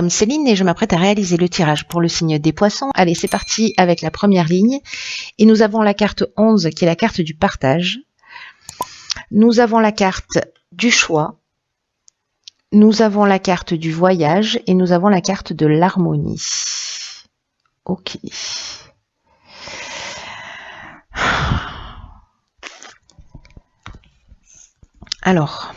Céline et je m'apprête à réaliser le tirage pour le signe des poissons. Allez, c'est parti avec la première ligne. Et nous avons la carte 11 qui est la carte du partage. Nous avons la carte du choix. Nous avons la carte du voyage et nous avons la carte de l'harmonie. Ok. Alors...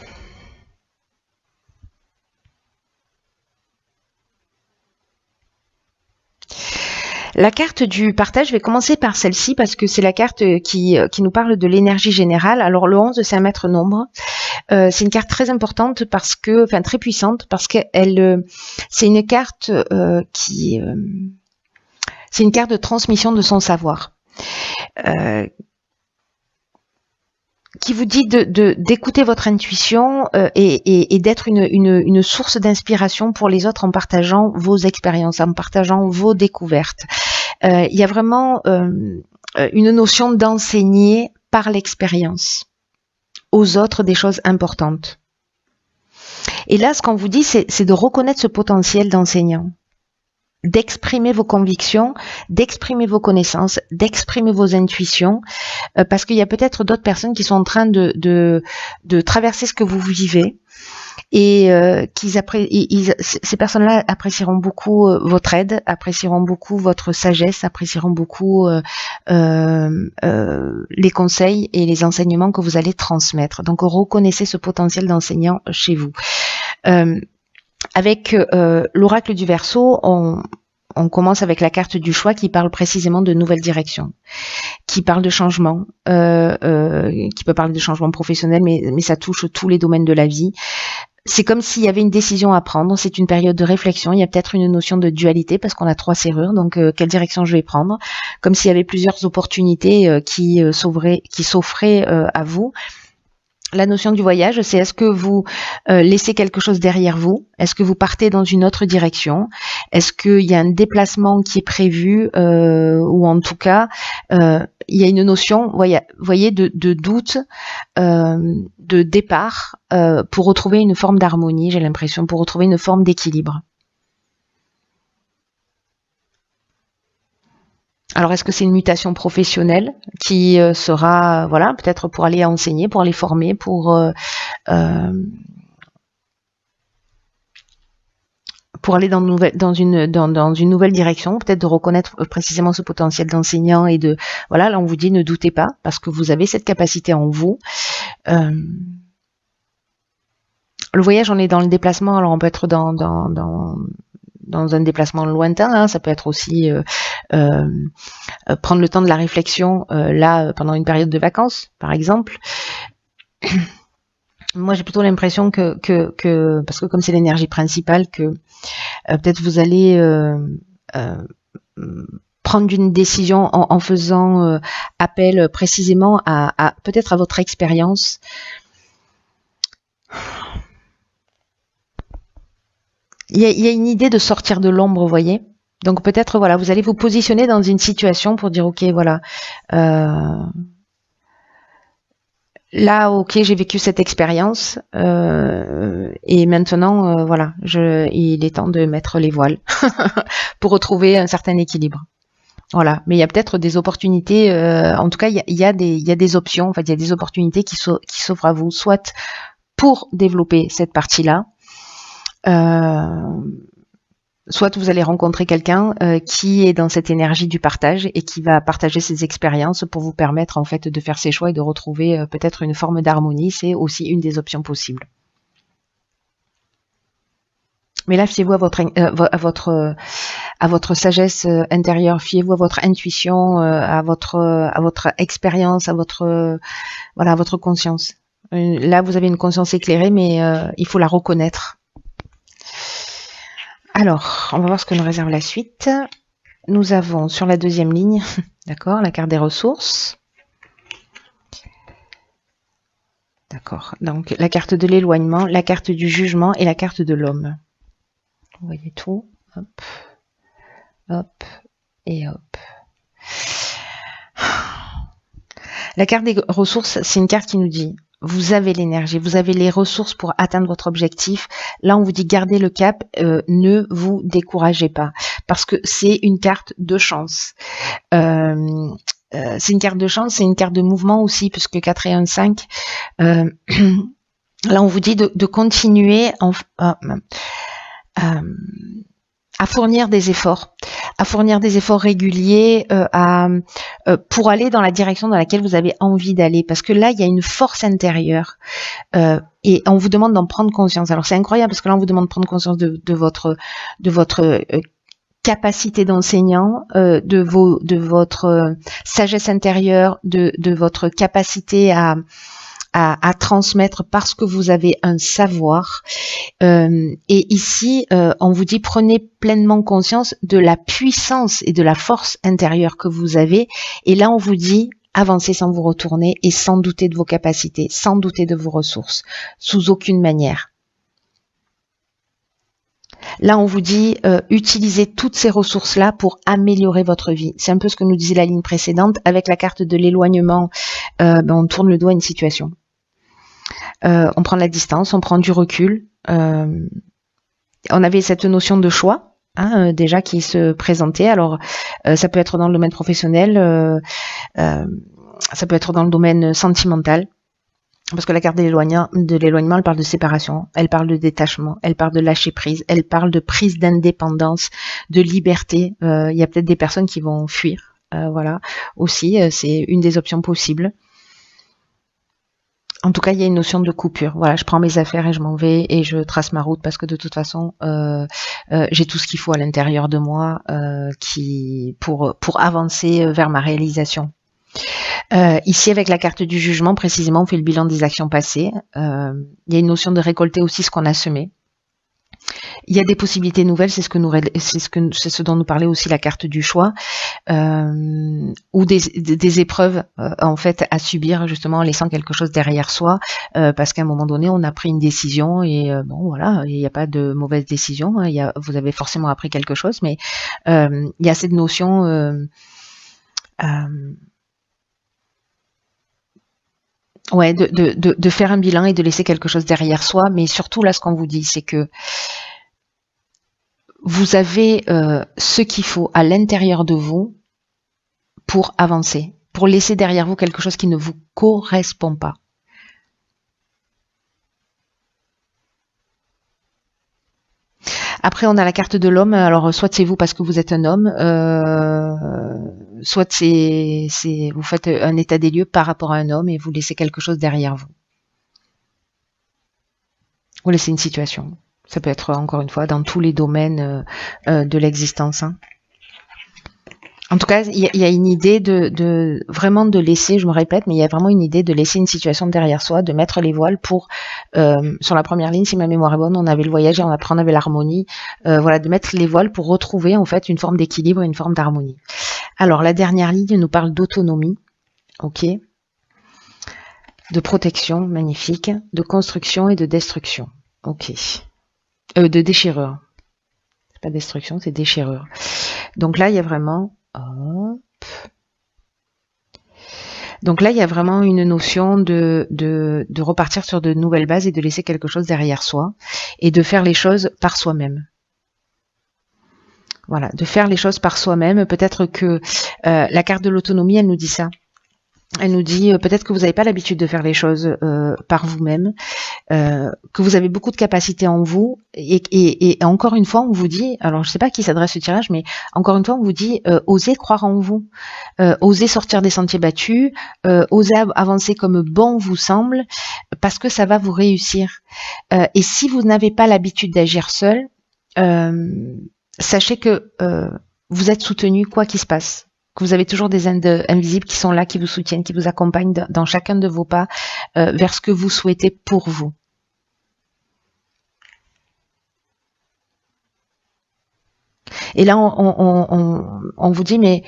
La carte du partage, je vais commencer par celle-ci parce que c'est la carte qui nous parle de l'énergie générale. Alors le 11, c'est un maître nombre. C'est une carte très importante parce que, enfin très puissante parce qu'elle, c'est une carte c'est une carte de transmission de son savoir. Qui vous dit d'écouter votre intuition et d'être une source d'inspiration pour les autres en partageant vos expériences, en partageant vos découvertes. Il y a vraiment une notion d'enseigner par l'expérience aux autres des choses importantes. Et là, ce qu'on vous dit, c'est de reconnaître ce potentiel d'enseignant, d'exprimer vos convictions, d'exprimer vos connaissances, d'exprimer vos intuitions, parce qu'il y a peut-être d'autres personnes qui sont en train de traverser ce que vous vivez et ces personnes-là apprécieront beaucoup votre aide, apprécieront beaucoup votre sagesse, apprécieront beaucoup les conseils et les enseignements que vous allez transmettre. Donc reconnaissez ce potentiel d'enseignant chez vous. Avec l'oracle du Verseau, on commence avec la carte du choix qui parle précisément de nouvelles directions, qui parle de changement, qui peut parler de changement professionnel, mais ça touche tous les domaines de la vie. C'est comme s'il y avait une décision à prendre, c'est une période de réflexion, il y a peut-être une notion de dualité parce qu'on a 3 serrures, donc quelle direction je vais prendre, comme s'il y avait plusieurs opportunités qui s'offraient à vous. La notion du voyage, c'est est-ce que vous laissez quelque chose derrière vous? Est-ce que vous partez dans une autre direction? Est-ce qu'il y a un déplacement qui est prévu ou en tout cas, il y a une notion, voyez, de doute, de départ pour retrouver une forme d'harmonie, j'ai l'impression, pour retrouver une forme d'équilibre. Alors, est-ce que c'est une mutation professionnelle qui sera, voilà, peut-être pour aller enseigner, pour aller former, pour aller dans une nouvelle direction, peut-être de reconnaître précisément ce potentiel d'enseignant et de, voilà, là on vous dit ne doutez pas parce que vous avez cette capacité en vous. Le voyage, on est dans le déplacement, alors on peut être dans un déplacement lointain, hein, ça peut être aussi prendre le temps de la réflexion là pendant une période de vacances, par exemple. Moi, j'ai plutôt l'impression que parce que comme c'est l'énergie principale, que peut-être vous allez prendre une décision en faisant appel précisément à peut-être à votre expérience. Il y a une idée de sortir de l'ombre, vous voyez. Donc peut-être, voilà, vous allez vous positionner dans une situation pour dire, ok, voilà, là, ok, j'ai vécu cette expérience et maintenant, voilà, il est temps de mettre les voiles pour retrouver un certain équilibre. Voilà, mais il y a peut-être des opportunités, en tout cas, il y a des options, en fait, il y a des opportunités qui s'offrent à vous, soit pour développer cette partie-là, soit vous allez rencontrer quelqu'un qui est dans cette énergie du partage et qui va partager ses expériences pour vous permettre en fait de faire ses choix et de retrouver peut-être une forme d'harmonie. C'est aussi une des options possibles. Mais là, fiez-vous à votre sagesse intérieure, fiez-vous à votre intuition, à votre expérience, à votre conscience. Là, vous avez une conscience éclairée, mais il faut la reconnaître. Alors, on va voir ce que nous réserve la suite. Nous avons sur la deuxième ligne, d'accord, la carte des ressources. D'accord, donc la carte de l'éloignement, la carte du jugement et la carte de l'homme. Vous voyez tout, hop, hop et hop. La carte des ressources, c'est une carte qui nous dit vous avez l'énergie, vous avez les ressources pour atteindre votre objectif. Là, on vous dit gardez le cap, ne vous découragez pas, parce que c'est une carte de chance. C'est une carte de chance, c'est une carte de mouvement aussi, puisque 4 et 1, 5. Là, on vous dit de continuer à fournir des efforts, réguliers pour aller dans la direction dans laquelle vous avez envie d'aller, parce que là il y a une force intérieure et on vous demande d'en prendre conscience. Alors c'est incroyable parce que là on vous demande de prendre conscience de votre capacité d'enseignant, de votre sagesse intérieure, de votre capacité à transmettre parce que vous avez un savoir. Et ici, on vous dit prenez pleinement conscience de la puissance et de la force intérieure que vous avez. Et là, on vous dit avancez sans vous retourner et sans douter de vos capacités, sans douter de vos ressources, sous aucune manière. Là, on vous dit utilisez toutes ces ressources-là pour améliorer votre vie. C'est un peu ce que nous disait la ligne précédente. Avec la carte de l'éloignement, on tourne le dos à une situation. On prend la distance, on prend du recul. On avait cette notion de choix déjà qui se présentait. Alors, ça peut être dans le domaine professionnel, ça peut être dans le domaine sentimental. Parce que la carte de l'éloignement, elle parle de séparation, elle parle de détachement, elle parle de lâcher prise, elle parle de prise d'indépendance, de liberté. Il y a peut-être des personnes qui vont fuir, voilà. Aussi, c'est une des options possibles. En tout cas, il y a une notion de coupure. Voilà, je prends mes affaires et je m'en vais et je trace ma route parce que de toute façon, j'ai tout ce qu'il faut à l'intérieur de moi pour avancer vers ma réalisation. Ici, avec la carte du jugement, précisément, on fait le bilan des actions passées. Il y a une notion de récolter aussi ce qu'on a semé. Il y a des possibilités nouvelles, c'est ce dont nous parlait aussi la carte du choix, ou des épreuves en fait à subir justement en laissant quelque chose derrière soi, parce qu'à un moment donné, on a pris une décision et bon voilà, il n'y a pas de mauvaise décision. Vous avez forcément appris quelque chose, mais il y a cette notion ouais, de faire un bilan et de laisser quelque chose derrière soi, mais surtout là, ce qu'on vous dit, c'est que vous avez ce qu'il faut à l'intérieur de vous pour avancer, pour laisser derrière vous quelque chose qui ne vous correspond pas. Après, on a la carte de l'homme. Alors, soit c'est vous parce que vous êtes un homme, soit vous faites un état des lieux par rapport à un homme et vous laissez quelque chose derrière vous. Vous laissez une situation. Ça peut être, encore une fois, dans tous les domaines de l'existence. En tout cas, il y a une idée vraiment de laisser, je me répète, mais il y a vraiment une idée de laisser une situation derrière soi, de mettre les voiles pour, sur la première ligne, si ma mémoire est bonne, on avait le voyage et après on avait l'harmonie, voilà, de mettre les voiles pour retrouver en fait une forme d'équilibre et une forme d'harmonie. Alors, la dernière ligne nous parle d'autonomie, ok, de protection, magnifique, de construction et de destruction, ok, de déchirure. C'est pas destruction, c'est déchirure. Donc là, il y a vraiment hop. Donc là, il y a vraiment une notion de repartir sur de nouvelles bases et de laisser quelque chose derrière soi et de faire les choses par soi-même. Voilà, de faire les choses par soi-même. Peut-être que la carte de l'autonomie, elle nous dit ça. Elle nous dit peut-être que vous n'avez pas l'habitude de faire les choses par vous-même, que vous avez beaucoup de capacités en vous, et encore une fois, on vous dit, alors je ne sais pas à qui s'adresse ce tirage, mais encore une fois, on vous dit osez croire en vous, osez sortir des sentiers battus, osez avancer comme bon vous semble, parce que ça va vous réussir. Et si vous n'avez pas l'habitude d'agir seul, sachez que vous êtes soutenu quoi qu'il se passe. Que vous avez toujours des aides invisibles qui sont là, qui vous soutiennent, qui vous accompagnent dans chacun de vos pas vers ce que vous souhaitez pour vous. Et là, on vous dit, mais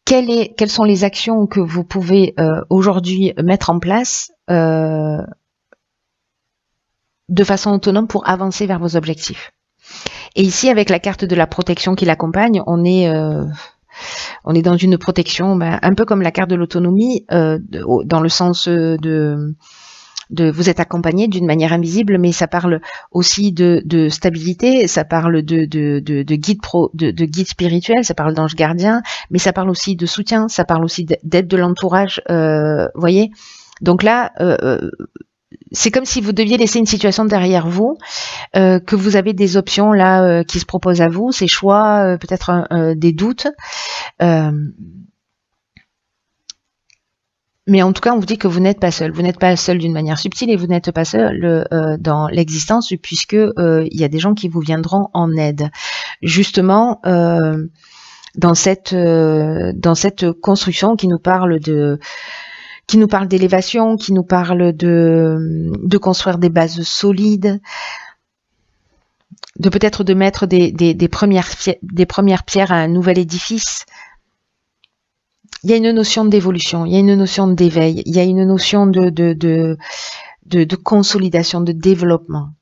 quelles sont les actions que vous pouvez aujourd'hui mettre en place de façon autonome pour avancer vers vos objectifs. Et ici, avec la carte de la protection qui l'accompagne, on est on est dans une protection, un peu comme la carte de l'autonomie, dans le sens de vous êtes accompagné d'une manière invisible, mais ça parle aussi de stabilité, ça parle de guide spirituel, ça parle d'ange gardien, mais ça parle aussi de soutien, ça parle aussi d'aide de l'entourage, voyez. Donc là, c'est comme si vous deviez laisser une situation derrière vous, que vous avez des options là qui se proposent à vous, ces choix, peut-être des doutes. Mais en tout cas, on vous dit que vous n'êtes pas seul. Vous n'êtes pas seul d'une manière subtile et vous n'êtes pas seul dans l'existence, puisque il y a des gens qui vous viendront en aide. Justement, dans cette construction qui nous parle d'élévation, qui nous parle de construire des bases solides, de peut-être de mettre des premières pierres à un nouvel édifice. Il y a une notion d'évolution, il y a une notion d'éveil, il y a une notion de consolidation, de développement.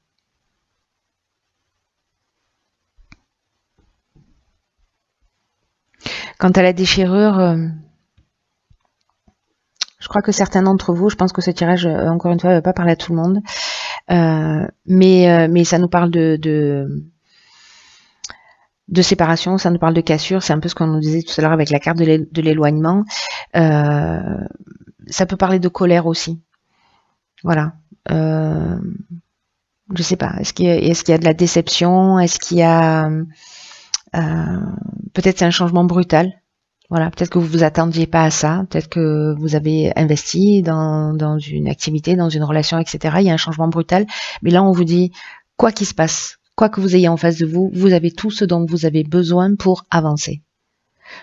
Quant à la déchirure, je crois que certains d'entre vous, je pense que ce tirage, encore une fois, ne va pas parler à tout le monde, mais ça nous parle de séparation, ça nous parle de cassure, c'est un peu ce qu'on nous disait tout à l'heure avec la carte de l'éloignement. Ça peut parler de colère aussi. Voilà. Je sais pas. Est-ce qu'il y a de la déception? Est-ce qu'il y a peut-être c'est un changement brutal. Voilà. Peut-être que vous vous attendiez pas à ça. Peut-être que vous avez investi dans une activité, dans une relation, etc. Il y a un changement brutal. Mais là, on vous dit quoi qu'il se passe, quoi que vous ayez en face de vous, vous avez tout ce dont vous avez besoin pour avancer.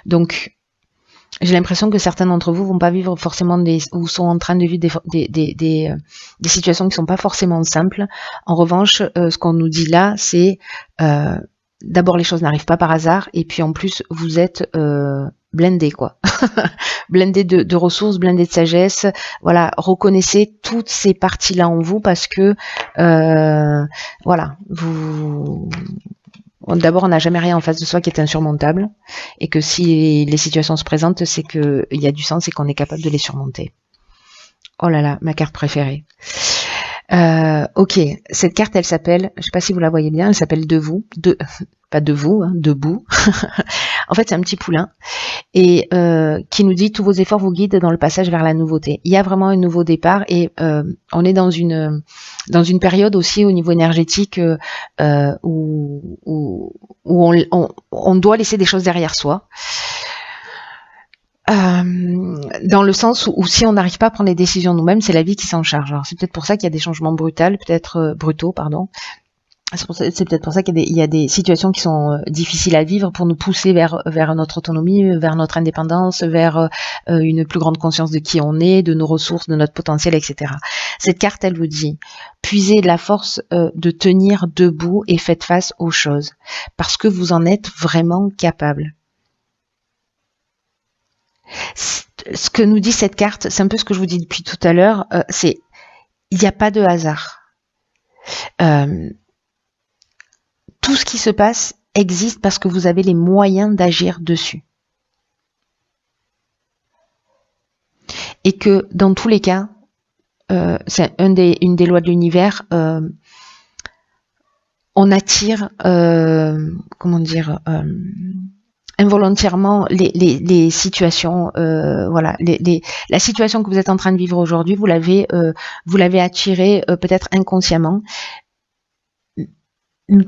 Donc, j'ai l'impression que certains d'entre vous vont pas vivre forcément ou sont en train de vivre des situations qui sont pas forcément simples. En revanche, ce qu'on nous dit là, c'est d'abord les choses n'arrivent pas par hasard, et puis en plus vous êtes blindé quoi, blindé de ressources, blindé de sagesse. Voilà, reconnaissez toutes ces parties-là en vous parce que voilà, d'abord, on n'a jamais rien en face de soi qui est insurmontable, et que si les situations se présentent, c'est qu'il y a du sens et qu'on est capable de les surmonter. Oh là là, ma carte préférée. Ok, cette carte, elle s'appelle, je sais pas si vous la voyez bien, elle s'appelle pas de vous, hein, debout. En fait, c'est un petit poulain et qui nous dit tous vos efforts vous guident dans le passage vers la nouveauté. Il y a vraiment un nouveau départ et on est dans une période aussi au niveau énergétique où on doit laisser des choses derrière soi. Dans le sens où si on n'arrive pas à prendre les décisions nous-mêmes, c'est la vie qui s'en charge. Alors c'est peut-être pour ça qu'il y a des changements brutaux, pardon. C'est peut-être pour ça qu'il y a des situations qui sont difficiles à vivre pour nous pousser vers notre autonomie, vers notre indépendance, vers une plus grande conscience de qui on est, de nos ressources, de notre potentiel, etc. Cette carte, elle vous dit, puisez de la force de tenir debout et faites face aux choses, parce que vous en êtes vraiment capable. Ce que nous dit cette carte, c'est un peu ce que je vous dis depuis tout à l'heure, c'est il n'y a pas de hasard. Tout ce qui se passe existe parce que vous avez les moyens d'agir dessus. Et que dans tous les cas, c'est une des lois de l'univers, on attire, involontairement les situations, voilà, la situation que vous êtes en train de vivre aujourd'hui, vous l'avez attirée peut-être inconsciemment.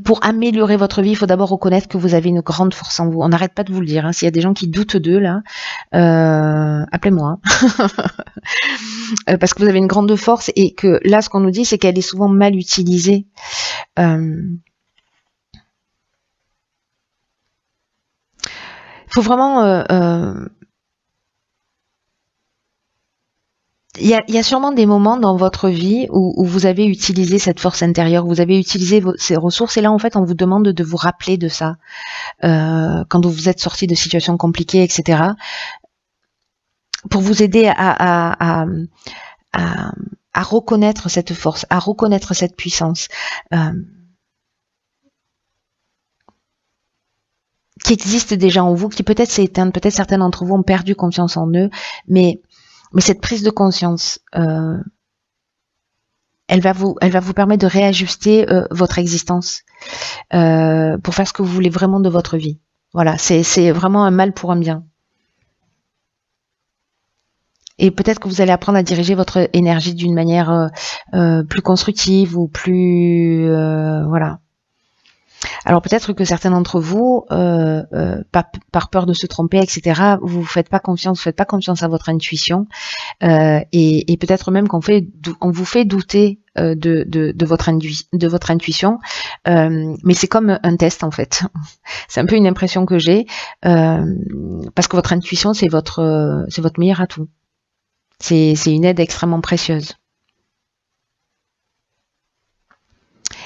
Pour améliorer votre vie, il faut d'abord reconnaître que vous avez une grande force en vous. On n'arrête pas de vous le dire. Hein. S'il y a des gens qui doutent d'eux là, appelez-moi. Parce que vous avez une grande force et que là, ce qu'on nous dit, c'est qu'elle est souvent mal utilisée. Faut vraiment il y a sûrement des moments dans votre vie où vous avez utilisé cette force intérieure, vous avez utilisé ces ressources, et là en fait on vous demande de vous rappeler de ça quand vous êtes sorti de situations compliquées, etc. Pour vous aider à reconnaître cette force, à reconnaître cette puissance. qui existe déjà en vous, qui peut-être s'est éteinte, peut-être certains d'entre vous ont perdu confiance en eux, mais cette prise de conscience, elle va vous permettre de réajuster votre existence pour faire ce que vous voulez vraiment de votre vie. Voilà, c'est vraiment un mal pour un bien. Et peut-être que vous allez apprendre à diriger votre énergie d'une manière plus constructive ou plus voilà. Alors peut-être que certains d'entre vous, par peur de se tromper, etc., vous faites pas confiance à votre intuition, et peut-être même qu'on vous fait douter de votre intuition, mais c'est comme un test en fait. C'est un peu une impression que j'ai, parce que votre intuition c'est votre meilleur atout. C'est une aide extrêmement précieuse.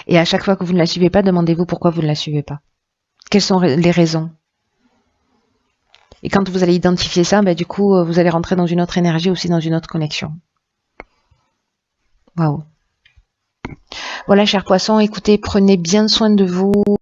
Et à chaque fois que vous ne la suivez pas, demandez-vous pourquoi vous ne la suivez pas. Quelles sont les raisons? Et quand vous allez identifier ça, du coup, vous allez rentrer dans une autre énergie, aussi dans une autre connexion. Waouh. Voilà, chers poissons, écoutez, prenez bien soin de vous.